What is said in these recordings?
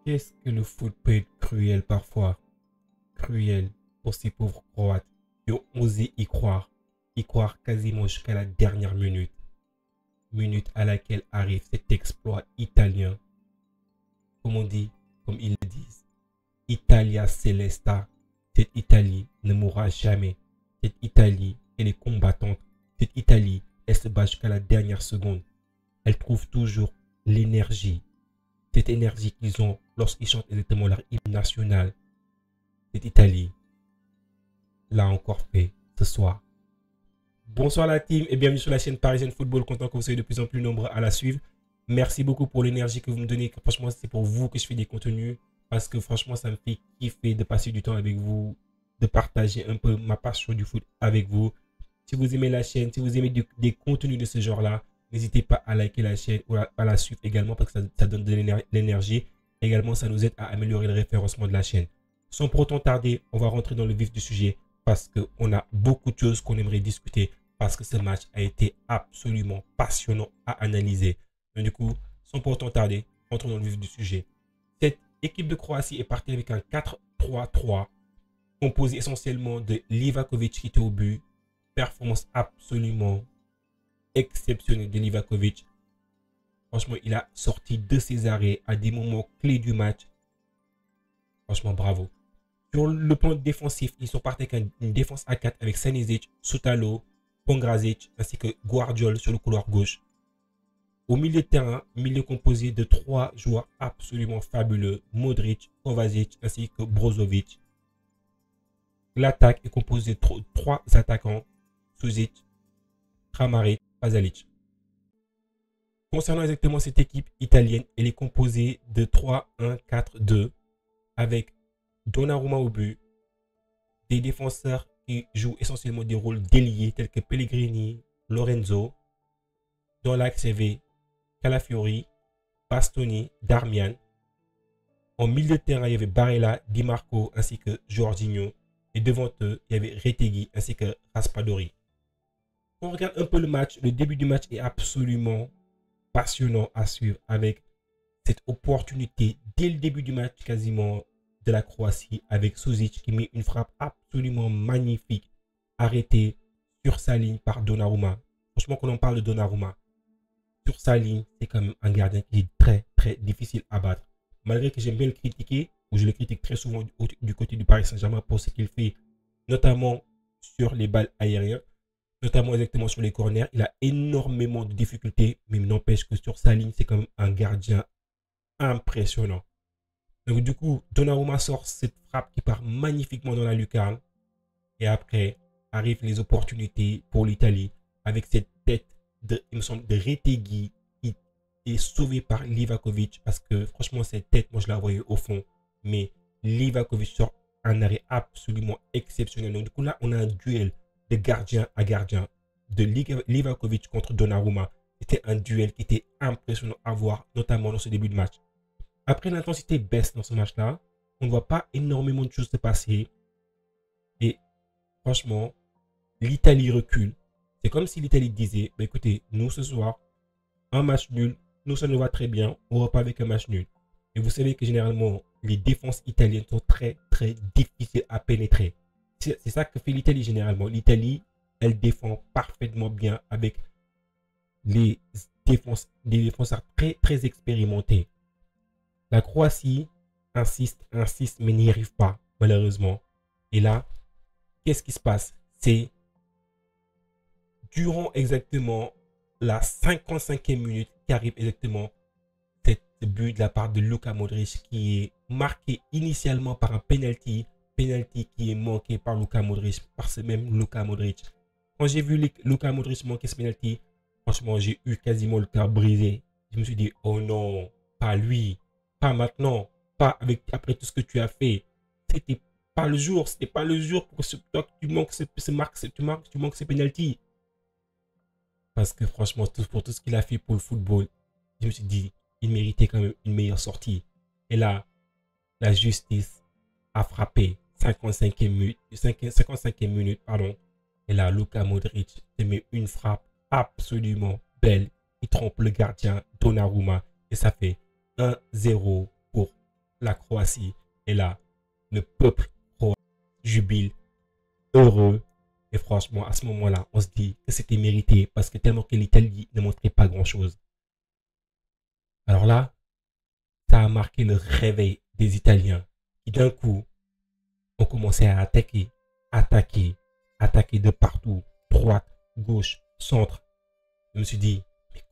Qu'est-ce que le foot peut être cruel parfois? Cruel pour ces pauvres Croates qui ont osé y croire quasiment jusqu'à la dernière minute. Minute à laquelle arrive cet exploit italien. Comme on dit, comme ils le disent, Italia Celesta. Cette Italie ne mourra jamais. Cette Italie, elle est combattante. Cette Italie, elle se bat jusqu'à la dernière seconde. Elle trouve toujours l'énergie. Cette énergie qu'ils ont lorsqu'ils chantent exactement leur hymne national. Cette Italie l'a encore fait ce soir. Bonsoir la team et bienvenue sur la chaîne Parisienne Football. Content que vous soyez de plus en plus nombreux à la suivre. Merci beaucoup pour l'énergie que vous me donnez. Franchement, c'est pour vous que je fais des contenus. Parce que franchement, ça me fait kiffer de passer du temps avec vous, de partager un peu ma passion du foot avec vous. Si vous aimez la chaîne, si vous aimez des contenus de ce genre-là, n'hésitez pas à liker la chaîne ou à la suivre également parce que ça donne de l'énergie. Également, ça nous aide à améliorer le référencement de la chaîne. Sans pour autant tarder, on va rentrer dans le vif du sujet parce qu'on a beaucoup de choses qu'on aimerait discuter parce que ce match a été absolument passionnant à analyser. Donc, du coup, sans pour autant tarder, rentrons dans le vif du sujet. Cette équipe de Croatie est partie avec un 4-3-3 composé essentiellement de Livakovic qui était au but. Performance absolument exceptionnelle de Livakovic. Franchement, il a sorti de ses arrêts à des moments clés du match. Franchement, bravo. Sur le plan défensif, ils sont partis avec une défense à 4 avec Stanisic, Soutalo, Pongrazic ainsi que Guardiol sur le couloir gauche. Au milieu de terrain, milieu composé de 3 joueurs absolument fabuleux, Modric, Kovacic ainsi que Brozovic. L'attaque est composée de 3 attaquants, Suzic, Kramaric, Pasalic. Concernant exactement cette équipe italienne, elle est composée de 3-1-4-2 avec Donnarumma au but, des défenseurs qui jouent essentiellement des rôles d'ailier tels que Pellegrini, Lorenzo. Dans l'axe, il y avait Calafiori, Bastoni, Darmian. En milieu de terrain, il y avait Barella, Di Marco ainsi que Jorginho. Et devant eux, il y avait Retegui ainsi que Raspadori. Quand on regarde un peu le match, le début du match est absolument passionnant à suivre avec cette opportunité dès le début du match quasiment de la Croatie avec Suzic qui met une frappe absolument magnifique arrêtée sur sa ligne par Donnarumma. Franchement, quand on parle de Donnarumma, sur sa ligne, c'est quand même un gardien qui est très très difficile à battre. Malgré que j'aime bien le critiquer, ou je le critique très souvent du côté du Paris Saint-Germain pour ce qu'il fait, notamment sur les balles aériennes, notamment exactement sur les corners. Il a énormément de difficultés, mais il n'empêche que sur sa ligne, c'est quand même un gardien impressionnant. Donc du coup, Donnarumma sort cette frappe qui part magnifiquement dans la lucarne. Et après, arrivent les opportunités pour l'Italie avec cette tête il me semble, de Retegui qui est sauvé par Livakovic parce que franchement, cette tête, moi je la voyais au fond. Mais Livakovic sort un arrêt absolument exceptionnel. Donc du coup, là, on a un duel de gardien à gardien de Livakovic contre Donnarumma. C'était un duel qui était impressionnant à voir, notamment dans ce début de match. Après, l'intensité baisse dans ce match-là. On ne voit pas énormément de choses se passer. Et franchement, l'Italie recule. C'est comme si l'Italie disait, bah, écoutez, nous ce soir, un match nul, nous ça nous va très bien, on repart avec un match nul. Et vous savez que généralement, les défenses italiennes sont très très difficiles à pénétrer. C'est ça que fait l'Italie généralement. L'Italie, elle défend parfaitement bien avec des défenseurs très très expérimentés. La Croatie insiste, mais n'y arrive pas, malheureusement. Et là, qu'est-ce qui se passe? C'est durant exactement la 55e minute qu'arrive exactement cet but de la part de Luka Modric qui est marqué initialement par un penalty qui est manqué par Luka Modric, par ce même Luka Modric. Quand j'ai vu Luka Modric manquer ce penalty, franchement, j'ai eu quasiment le cœur brisé. Je me suis dit, oh non, pas lui, pas maintenant, pas après tout ce que tu as fait. C'était pas le jour, c'était pas le jour pour que toi, tu manques ce penalty. Parce que franchement, pour tout ce qu'il a fait pour le football, je me suis dit, il méritait quand même une meilleure sortie. Et là, la justice a frappé 55e minute, pardon. Et là, Luka Modric se met une frappe absolument belle. Il trompe le gardien Donnarumma. Et ça fait 1-0 pour la Croatie. Et là, le peuple croate jubile, heureux. Et franchement, à ce moment-là, on se dit que c'était mérité parce que tellement que l'Italie ne montrait pas grand-chose. Alors là, ça a marqué le réveil des Italiens qui d'un coup ont commencé à attaquer de partout, droite, gauche, centre. Je me suis dit, mais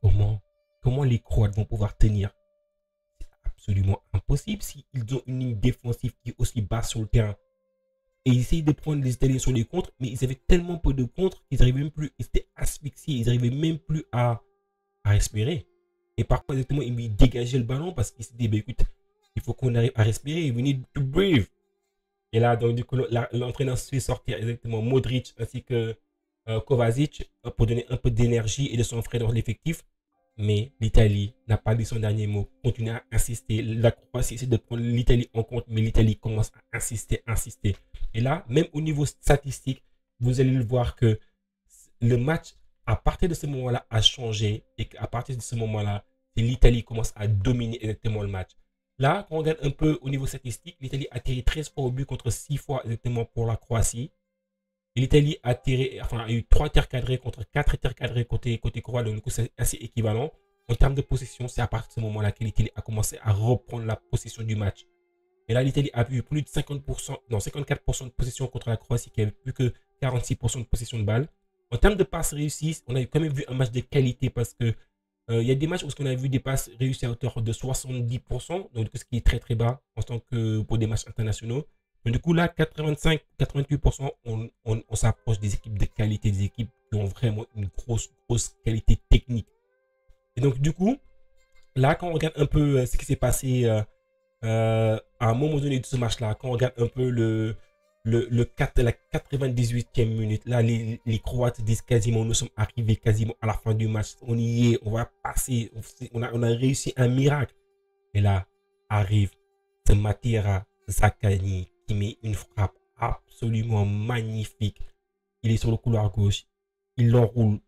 comment les Croates vont pouvoir tenir? C'est absolument impossible s'ils ont une ligne défensive qui est aussi basse sur le terrain. Et ils essayaient de prendre les Italiens sur les contres, mais ils avaient tellement peu de contres qu'ils n'arrivaient même plus, ils étaient asphyxiés, ils n'arrivaient même plus à respirer. Et parfois, exactement, ils lui dégageaient le ballon parce qu'ils se disaient, bah, écoute, il faut qu'on arrive à respirer, we need to breathe. Et là, donc, du coup, l'entraîneur fait sortir exactement Modric ainsi que Kovacic pour donner un peu d'énergie et de son frais dans l'effectif. Mais l'Italie n'a pas dit son dernier mot, continue à insister. La Croatie essaie de prendre l'Italie en compte, mais l'Italie commence à insister. Et là, même au niveau statistique, vous allez le voir que le match, à partir de ce moment-là, a changé. Et qu'à partir de ce moment-là, l'Italie commence à dominer exactement le match. Là, quand on regarde un peu au niveau statistique, l'Italie a tiré 13 fois au but contre 6 fois exactement pour la Croatie. Et l'Italie a eu 3 tirs cadrés contre 4 tirs cadrés côté croate, donc c'est assez équivalent. En termes de possession, c'est à partir de ce moment-là que l'Italie a commencé à reprendre la possession du match. Et là, l'Italie a eu plus de 54% de possession contre la Croatie qui avait plus que 46% de possession de balle. En termes de passes réussies, on a quand même vu un match de qualité parce que il y a des matchs où on a vu des passes réussies à hauteur de 70%, donc ce qui est très très bas en tant que pour des matchs internationaux. Mais du coup, là, 85-88%, on s'approche des équipes de qualité, des équipes qui ont vraiment une grosse qualité technique. Et donc, du coup, là, quand on regarde un peu ce qui s'est passé à un moment donné de ce match-là, quand on regarde un peu la 98e minute, là, les Croates disent quasiment, nous sommes arrivés quasiment à la fin du match. On y est, on va passer, on a réussi un miracle. Et là, arrive ce Matera Zaccagni qui met une frappe absolument magnifique. Il est sur le couloir gauche, il l'enroule.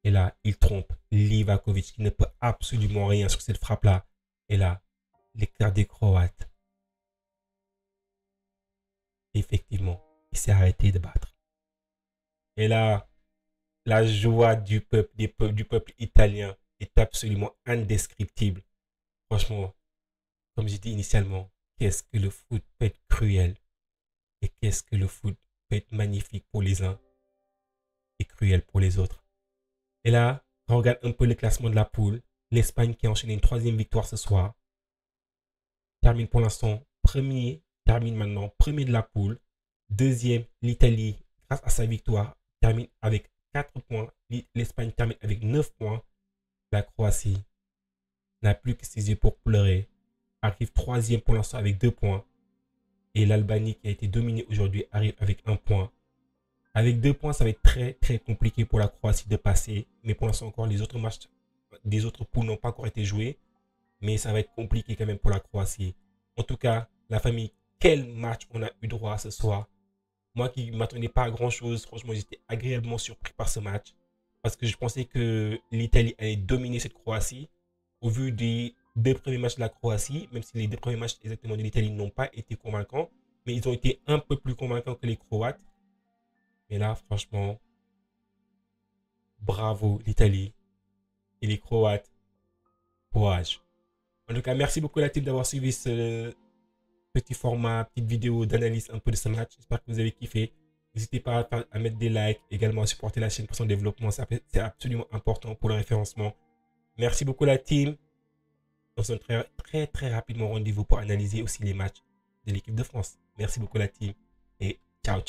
Et là, il trompe Livakovic qui ne peut absolument rien sur cette frappe-là. Et là, l'éclair des Croates. Effectivement, il s'est arrêté de battre. Et là, la joie du peuple italien est absolument indescriptible. Franchement, comme j'ai dit initialement, qu'est-ce que le foot peut être cruel et qu'est-ce que le foot peut être magnifique pour les uns et cruel pour les autres. Et là, quand on regarde un peu le classement de la poule, l'Espagne qui a enchaîné une 3e victoire ce soir, termine pour l'instant termine maintenant premier de la poule. 2e, l'Italie, grâce à sa victoire, termine avec 4 points. L'Espagne termine avec 9 points. La Croatie n'a plus que ses yeux pour pleurer. Arrive 3e pour l'instant avec 2 points. Et l'Albanie, qui a été dominée aujourd'hui, arrive avec 1 point. Avec 2 points, ça va être très très compliqué pour la Croatie de passer. Mais pour l'instant encore, les autres matchs des autres poules n'ont pas encore été joués. Mais ça va être compliqué quand même pour la Croatie. En tout cas, la famille, quel match on a eu droit ce soir. Moi qui ne m'attendais pas à grand chose, franchement, j'étais agréablement surpris par ce match. Parce que je pensais que l'Italie allait dominer cette Croatie. Au vu des 2 premiers matchs de la Croatie, même si les 2 premiers matchs exactement de l'Italie n'ont pas été convaincants, mais ils ont été un peu plus convaincants que les Croates. Mais là, franchement, bravo l'Italie et les Croates. Courage. En tout cas, merci beaucoup la team d'avoir suivi ce petit format, petite vidéo d'analyse un peu de ce match. J'espère que vous avez kiffé. N'hésitez pas à mettre des likes, également à supporter la chaîne pour son développement. C'est absolument important pour le référencement. Merci beaucoup la team. On se donne très rapidement rendez-vous pour analyser aussi les matchs de l'équipe de France. Merci beaucoup la team et ciao.